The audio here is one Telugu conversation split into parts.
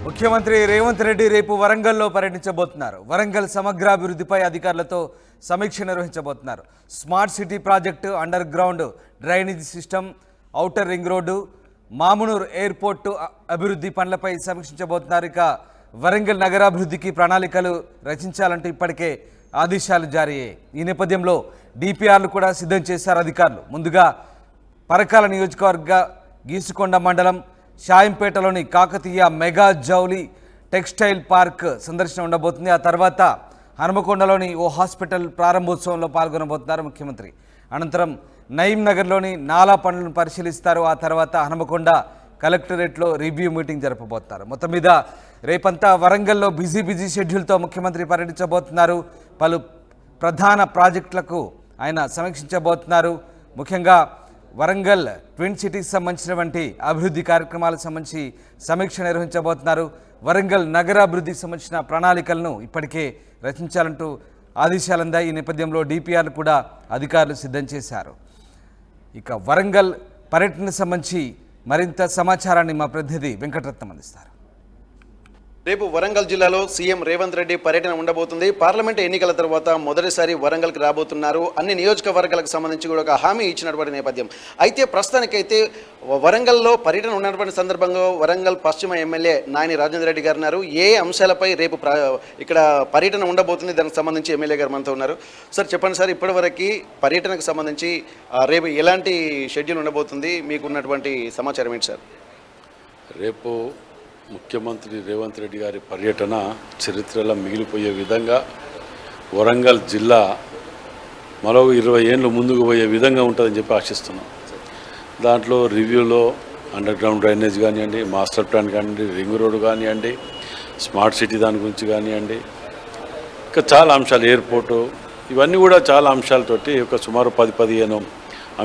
ముఖ్యమంత్రి రేవంత్ రెడ్డి రేపు వరంగల్లో పర్యటించబోతున్నారు. వరంగల్ సమగ్రాభివృద్ధిపై అధికారులతో సమీక్ష నిర్వహించబోతున్నారు. Smart city project, underground drainage system, outer ring road, Mamunur airport అభివృద్ధి పనులపై సమీక్షించబోతున్నారు. ఇక వరంగల్ నగరాభివృద్ధికి ప్రణాళికలు రచించాలంటూ ఇప్పటికే ఆదేశాలు జారీ అయ్యాయి. ఈ నేపథ్యంలో డిపిఆర్లు కూడా సిద్ధం చేశారు అధికారులు. ముందుగా పరకాల నియోజకవర్గ గీసుకొండ మండలం షాయంపేటలోని కాకతీయ మెగా జౌలి టెక్స్టైల్ పార్క్ సందర్శన ఉండబోతుంది. ఆ తర్వాత హనుమకొండలోని ఓ హాస్పిటల్ ప్రారంభోత్సవంలో పాల్గొనబోతున్నారు ముఖ్యమంత్రి. అనంతరం నయీం నగర్లోని నాలా పనులను పరిశీలిస్తారు. ఆ తర్వాత హనుమకొండ కలెక్టరేట్లో రివ్యూ మీటింగ్ జరపబోతున్నారు. మొత్తం మీద రేపంతా వరంగల్లో బిజీ షెడ్యూల్తో ముఖ్యమంత్రి పర్యటించబోతున్నారు. పలు ప్రధాన ప్రాజెక్టులకు ఆయన సమీక్షించబోతున్నారు. ముఖ్యంగా వరంగల్ ట్విన్ సిటీకి సంబంధించినటువంటి అభివృద్ధి కార్యక్రమాలకు సంబంధించి సమీక్ష నిర్వహించబోతున్నారు. వరంగల్ నగరాభివృద్ధికి సంబంధించిన ప్రణాళికలను ఇప్పటికే రచించాలంటూ ఆదేశాలు అందాయి. ఈ నేపథ్యంలో డిపిఆర్లు కూడా అధికారులు సిద్ధం చేశారు. ఇక వరంగల్ పర్యటనకు సంబంధించి మరింత సమాచారాన్ని మా ప్రతినిధి వెంకటరత్నం అందిస్తారు. రేపు వరంగల్ జిల్లాలో సీఎం రేవంత్ రెడ్డి పర్యటన ఉండబోతుంది. పార్లమెంటు ఎన్నికల తర్వాత మొదటిసారి వరంగల్కి రాబోతున్నారు. అన్ని నియోజకవర్గాలకు సంబంధించి కూడా ఒక హామీ ఇచ్చినటువంటి నేపథ్యం. అయితే ప్రస్తుతానికైతే వరంగల్లో పర్యటన ఉన్నటువంటి సందర్భంగా వరంగల్ పశ్చిమ ఎమ్మెల్యే నాయని రాజేంద్ర రెడ్డి గారు ఉన్నారు. ఏ అంశాలపై రేపు ఇక్కడ పర్యటన ఉండబోతుంది, దానికి సంబంధించి ఎమ్మెల్యే గారు మనతో ఉన్నారు. సార్ చెప్పండి సార్, ఇప్పటివరకు పర్యటనకు సంబంధించి రేపు ఎలాంటి షెడ్యూల్ ఉండబోతుంది, మీకు ఉన్నటువంటి సమాచారం ఏంటి సార్? రేపు ముఖ్యమంత్రి రేవంత్ రెడ్డి గారి పర్యటన చరిత్రలో మిగిలిపోయే విధంగా వరంగల్ జిల్లా మరో 20 ఏళ్ళు ముందుకు పోయే విధంగా ఉంటుందని చెప్పి ఆశిస్తున్నాం. దాంట్లో రివ్యూలో అండర్ గ్రౌండ్ డ్రైనేజ్ కానివ్వండి, మాస్టర్ ప్లాన్ కానివ్వండి, రింగ్ రోడ్డు కానివ్వండి, స్మార్ట్ సిటీ దాని గురించి కానివ్వండి, ఇంకా చాలా అంశాలు, ఎయిర్పోర్టు, ఇవన్నీ కూడా చాలా అంశాలతోటి ఒక సుమారు 10-15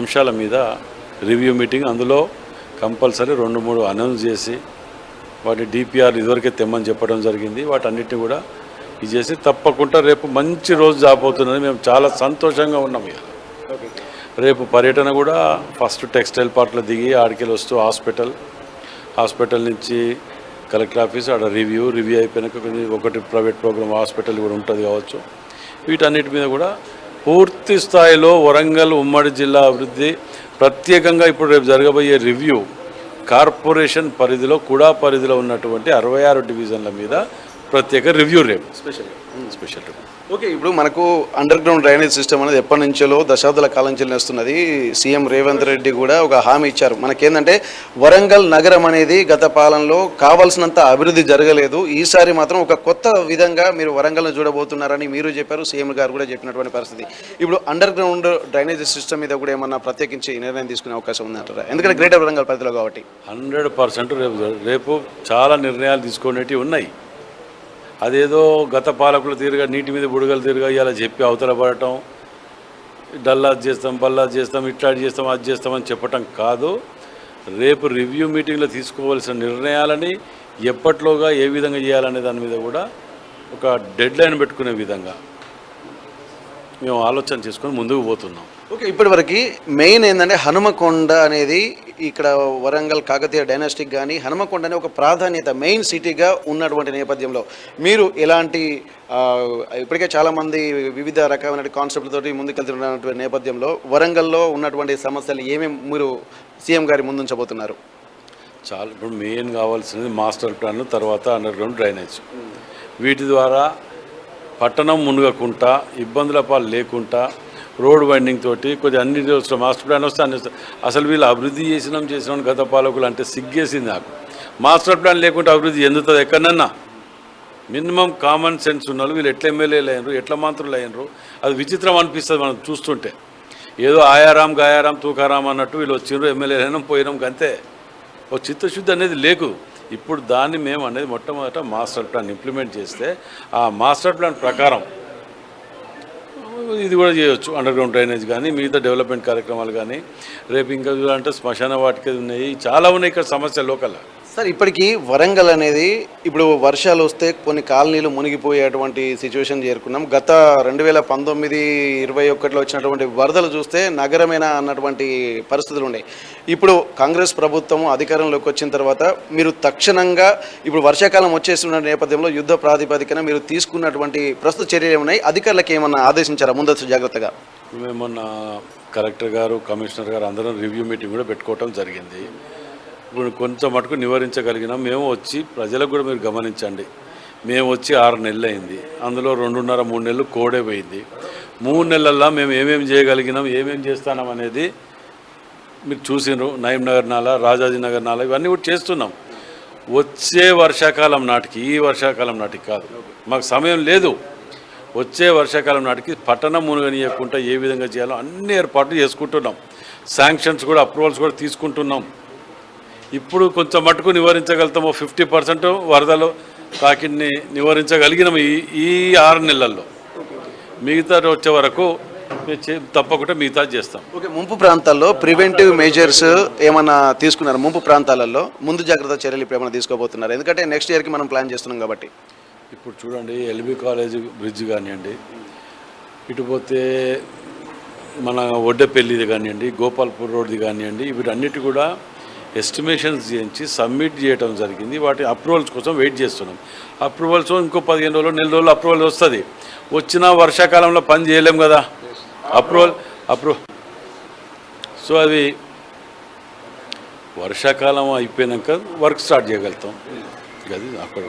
అంశాల మీద రివ్యూ మీటింగ్. అందులో కంపల్సరీ 2-3 అనౌన్స్ చేసి వాటి డిపిఆర్ ఇదివరకే తెమ్మని చెప్పడం జరిగింది. వాటన్నిటిని కూడా ఇది చేసి తప్పకుండా రేపు మంచి రోజు జాబోతున్నది. మేము చాలా సంతోషంగా ఉన్నాం. రేపు పర్యటన కూడా ఫస్ట్ టెక్స్టైల్ పార్క్లో దిగి ఆడికెళ్ళి వస్తూ హాస్పిటల్ నుంచి కలెక్టర్ ఆఫీస్, ఆడ రివ్యూ అయిపోయినాక ఒకటి ప్రైవేట్ ప్రోగ్రామ్ హాస్పిటల్ కూడా ఉంటుంది కావచ్చు. వీటన్నిటి మీద కూడా పూర్తి స్థాయిలో వరంగల్ ఉమ్మడి జిల్లా అభివృద్ధి, ప్రత్యేకంగా ఇప్పుడు రేపు జరగబోయే రివ్యూ కార్పొరేషన్ పరిధిలో కూడా పరిధిలో ఉన్నటువంటి 66 డివిజన్ల మీద ప్రత్యేక రివ్యూ రేపు స్పెషల్ రివ్యూ. ఓకే, ఇప్పుడు మనకు అండర్ గ్రౌండ్ డ్రైనేజ్ సిస్టమ్ అనేది ఎప్పటి నుంచో దశాబ్దాల కాలం చెల్లిస్తున్నది. సీఎం రేవంత్ రెడ్డి కూడా ఒక హామీ ఇచ్చారు. మనకేంటంటే వరంగల్ నగరం అనేది గత పాలనలో కావాల్సినంత అభివృద్ధి జరగలేదు, ఈసారి మాత్రం ఒక కొత్త విధంగా మీరు వరంగల్ను చూడబోతున్నారని మీరు చెప్పారు, సీఎం గారు కూడా చెప్పినటువంటి పరిస్థితి. ఇప్పుడు అండర్ గ్రౌండ్ డ్రైనేజ్ సిస్టమ్ మీద కూడా ఏమన్నా ప్రత్యేకించి నిర్ణయం తీసుకునే అవకాశం ఉందంటారా? ఎందుకంటే గ్రేటర్ వరంగల్ పరిధిలో కాబట్టి 100% రేపు చాలా నిర్ణయాలు తీసుకునేవి ఉన్నాయి. అదేదో గత పాలకులు తీరుగా నీటి మీద బుడగలు తీరుగా ఇలా చెప్పి అవతల పడటం, డల్లాజ్ చేస్తాం, బల్లాజ్ చేస్తాం, ఇట్లాంటి చేస్తాం, అది చేస్తామని చెప్పటం కాదు. రేపు రివ్యూ మీటింగ్లో తీసుకోవాల్సిన నిర్ణయాలని ఎప్పట్లోగా ఏ విధంగా చేయాలనే దాని మీద కూడా ఒక డెడ్ లైన్ పెట్టుకునే విధంగా మేము ఆలోచన చేసుకొని ముందుకు పోతున్నాం. ఓకే, ఇప్పటివరకు మెయిన్ ఏంటంటే హనుమకొండ అనేది ఇక్కడ వరంగల్ కాకతీయ డైనాస్టిక్ కానీ హనుమకొండ అనే ఒక ప్రాధాన్యత మెయిన్ సిటీగా ఉన్నటువంటి నేపథ్యంలో మీరు ఎలాంటి ఇప్పటికే చాలామంది వివిధ రకమైన కాన్సెప్ట్లతోటి ముందుకెళ్తున్నటువంటి నేపథ్యంలో వరంగల్లో ఉన్నటువంటి సమస్యలు ఏమేమి మీరు సీఎం గారి ముందుంచబోతున్నారు? చాలా ఇప్పుడు మెయిన్ కావాల్సినది మాస్టర్ ప్లాన్, తర్వాత అండర్ గ్రౌండ్ డ్రైనేజ్. వీటి ద్వారా పట్టణం మునగకుండా, ఇబ్బందుల పాలు లేకుండా, రోడ్ వైండింగ్ తోటి కొద్దిగా అన్ని రోజులు మాస్టర్ ప్లాన్ వస్తే అన్ని అసలు వీళ్ళు అభివృద్ధి చేసినాం గత పాలకులు అంటే సిగ్గేసింది నాకు. మాస్టర్ ప్లాన్ లేకుంటే అభివృద్ధి ఎందుతుంది ఎక్కడన్నా? మినిమం కామన్ సెన్స్ ఉన్న వీళ్ళు ఎట్లా ఎమ్మెల్యేలు అయినరు, ఎట్లా మంత్రులు అయినరు, అది విచిత్రం అనిపిస్తుంది మనం చూస్తుంటే. ఏదో ఆయారాం గాయారాం తూకారాం అన్నట్టు వీళ్ళు వచ్చిండ్రు, ఎమ్మెల్యేలు అయినాం పోయినాం అంతే. ఒక చిత్తశుద్ధి అనేది లేదు. ఇప్పుడు దాన్ని మేము అనేది మొట్టమొదట మాస్టర్ ప్లాన్ ఇంప్లిమెంట్ చేస్తే ఆ మాస్టర్ ప్లాన్ ప్రకారం ఇది కూడా చేయవచ్చు. అండర్ గ్రౌండ్ డ్రైనేజ్ కానీ మిగతా డెవలప్మెంట్ కార్యక్రమాలు కానీ రేపు ఇంకా చూడాలంటే శ్మశాన వాటికి ఉన్నాయి, చాలా ఉన్నాయి ఇక్కడ సమస్య లోకల్. సార్ ఇప్పటికీ వరంగల్ అనేది ఇప్పుడు వర్షాలు వస్తే కొన్ని కాలనీలు మునిగిపోయేటువంటి సిచ్యువేషన్ చేరుకున్నాం. గత 2019-21లో వచ్చినటువంటి వరదలు చూస్తే నగరమేనా అన్నటువంటి పరిస్థితులు ఉన్నాయి. ఇప్పుడు కాంగ్రెస్ ప్రభుత్వం అధికారంలోకి వచ్చిన తర్వాత మీరు తక్షణంగా ఇప్పుడు వర్షాకాలం వచ్చేస్తున్న నేపథ్యంలో యుద్ధ ప్రాతిపదికన మీరు తీసుకున్నటువంటి ప్రస్తుత చర్యలు ఏమున్నాయి? అధికారులకు ఏమన్నా ఆదేశించారా ముందస్తు జాగ్రత్తగా? మేమన్నా కలెక్టర్ గారు, కమిషనర్ గారు అందరం రివ్యూ మీటింగ్ కూడా పెట్టుకోవటం జరిగింది. ఇప్పుడు కొంచెం మటుకు నివారించగలిగినాం. మేము వచ్చి ప్రజలకు కూడా మీరు గమనించండి, మేము వచ్చి 6 నెలలు అయింది. అందులో 2.5-3 నెలలు కోడే పోయింది. 3 నెలల్లో మేము ఏమేమి చేయగలిగినాం, ఏమేమి చేస్తున్నాం అనేది మీరు చూసినారు. నయీం నగర్ నాలా, రాజాజీ నగర్ నాలా ఇవన్నీ కూడా చేస్తున్నాం. వచ్చే వర్షాకాలం నాటికి, ఈ వర్షాకాలం నాటికి కాదు, మాకు సమయం లేదు. వచ్చే వర్షాకాలం నాటికి పట్టణం మునగనీయకుండా ఏ విధంగా చేయాలో అన్ని ఏర్పాట్లు చేసుకుంటున్నాం. శాంక్షన్స్ కూడా, అప్రూవల్స్ కూడా తీసుకుంటున్నాం. ఇప్పుడు కొంచెం మటుకు నివారించగలుగుతాము. 50% వరదలు తాకిడిని నివారించగలిగినాము ఈ 6 నెలల్లో. మిగతా వచ్చే వరకు తప్పకుండా మిగతా చేస్తాం. ఓకే, ముంపు ప్రాంతాల్లో ప్రివెంటివ్ మెజర్స్ ఏమైనా తీసుకున్నారు? ముంపు ప్రాంతాలలో ముందు జాగ్రత్త చర్యలు ఇప్పుడు ఏమైనా తీసుకోబోతున్నారు? ఎందుకంటే నెక్స్ట్ ఇయర్కి మనం ప్లాన్ చేస్తున్నాం కాబట్టి. ఇప్పుడు చూడండి, ఎల్బీ కాలేజ్ బ్రిడ్జ్ కానివ్వండి, ఇటు పోతే మన ఒడ్డెపల్లిది కానివ్వండి, గోపాల్పూర్ రోడ్ది కానివ్వండి, వీటన్నిటి కూడా ఎస్టిమేషన్స్ చేయించి సబ్మిట్ చేయడం జరిగింది. వాటి అప్రూవల్స్ కోసం వెయిట్ చేస్తున్నాం. అప్రూవల్స్ ఇంకో 15 రోజులు, 4 రోజులు అప్రూవల్ వస్తుంది. వచ్చిన వర్షాకాలంలో పని చేయలేం కదా, అప్రూవల్ సో అది వర్షాకాలం అయిపోయాక వర్క్ స్టార్ట్ చేయగలుగుతాం. అది అక్కడ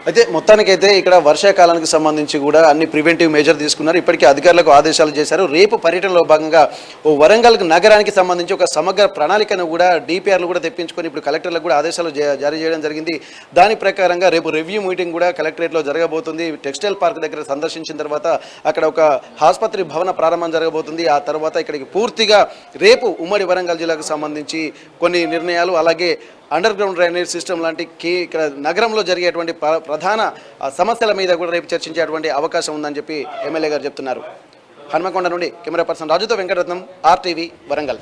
అయితే మొత్తానికైతే ఇక్కడ వర్షాకాలానికి సంబంధించి కూడా అన్ని ప్రివెంటివ్ మెజర్ తీసుకున్నారు. ఇప్పటికే అధికారులకు ఆదేశాలు చేశారు. రేపు పర్యటనలో భాగంగా వరంగల్ నగరానికి సంబంధించి ఒక సమగ్ర ప్రణాళికను కూడా డిపిఆర్లు కూడా తెప్పించుకొని ఇప్పుడు కలెక్టర్లకు కూడా ఆదేశాలు జారీ చేయడం జరిగింది. దాని ప్రకారంగా రేపు రివ్యూ మీటింగ్ కూడా కలెక్టరేట్లో జరగబోతుంది. టెక్స్టైల్ పార్క్ దగ్గర సందర్శించిన తర్వాత అక్కడ ఒక ఆసుపత్రి భవన ప్రారంభం జరగబోతుంది. ఆ తర్వాత ఇక్కడికి పూర్తిగా రేపు ఉమ్మడి వరంగల్ జిల్లాకు సంబంధించి కొన్ని నిర్ణయాలు, అలాగే అండర్ గ్రౌండ్ డ్రైనేజ్ సిస్టమ్ లాంటి ఇక్కడ నగరంలో జరిగేటువంటి ప్రధాన సమస్యల మీద కూడా రేపు చర్చించేటువంటి అవకాశం ఉందని చెప్పి ఎమ్మెల్యే గారు చెప్తున్నారు. హన్మకొండ నుండి కెమెరా పర్సన్ రాజుతో వెంకటరత్నం, RTV వరంగల్.